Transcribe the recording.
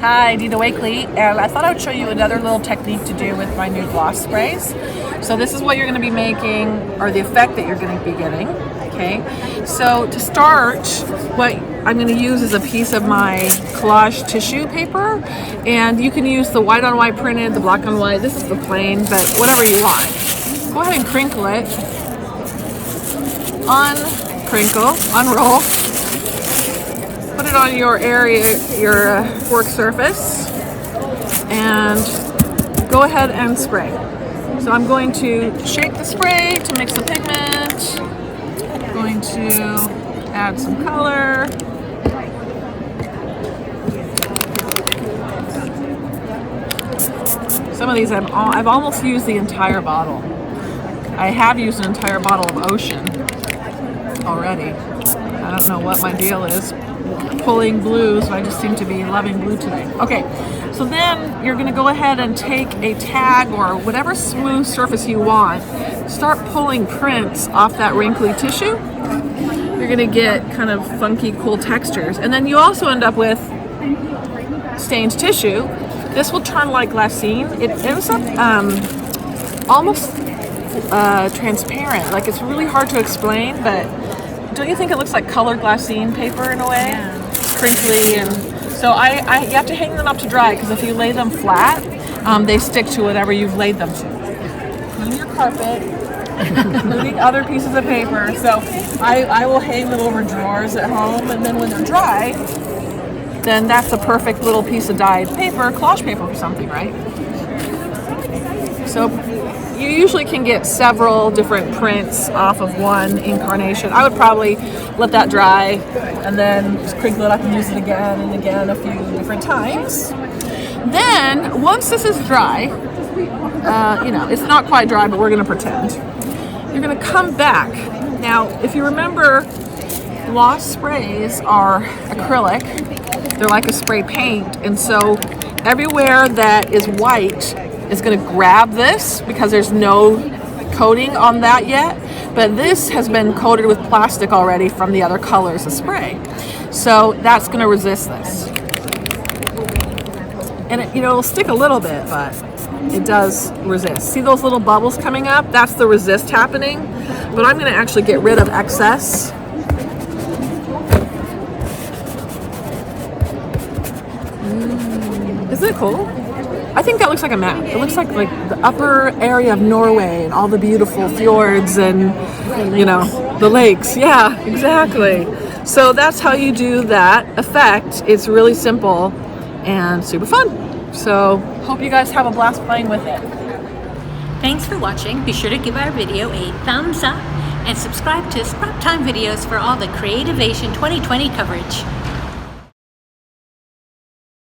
Hi, Dina Wakley, and I thought I would show you another little technique to do with my new gloss sprays. So this is what you're going to be making, or the effect that you're going to be getting. Okay, so to start, what I'm going to use is a piece of my collage tissue paper, and you can use the white on white printed, the black on white. This is the plain, but whatever you want. Go ahead and crinkle it. Unroll. Put it on your area, your work surface, and go ahead and spray. So I'm going to shake the spray to mix the pigment. I'm going to add some color. Some of these I've almost used the entire bottle. I have used an entire bottle of Ocean already. I don't know what my deal is pulling blues, but I just seem to be loving blue today. Okay, so then you're going to go ahead and take a tag or whatever smooth surface you want. Start pulling prints off that wrinkly tissue. You're going to get kind of funky, cool textures. And then you also end up with stained tissue. This will turn like glassine. It ends up almost transparent. Like, it's really hard to explain, but don't you think it looks like colored glassine paper in a way? Yeah. It's crinkly, and so you have to hang them up to dry, because if you lay them flat, they stick to whatever you've laid them to. Including your carpet, including other pieces of paper. So I will hang them over drawers at home, and then when they're dry, then that's a perfect little piece of dyed paper, collage paper or something, right? So you usually can get several different prints off of one incarnation. I would probably let that dry and then just crinkle it up and use it again and again a few different times. Then, once this is dry, it's not quite dry, but we're going to pretend. You're going to come back. Now, if you remember, gloss sprays are acrylic. They're like a spray paint, and so everywhere that is white is going to grab this because there's no coating on that yet, but this has been coated with plastic already from the other colors of spray, so that's going to resist this. And it'll stick a little bit, but it does resist. See those little bubbles coming up? That's the resist happening, but I'm going to actually get rid of excess. Isn't it cool? I think that looks like a map. It looks like the upper area of Norway and all the beautiful fjords and, the lakes. Yeah, exactly. So that's how you do that effect. It's really simple and super fun. So hope you guys have a blast playing with it. Thanks for watching. Be sure to give our video a thumbs up and subscribe to Scrap Time videos for all the Creativation 2020 coverage.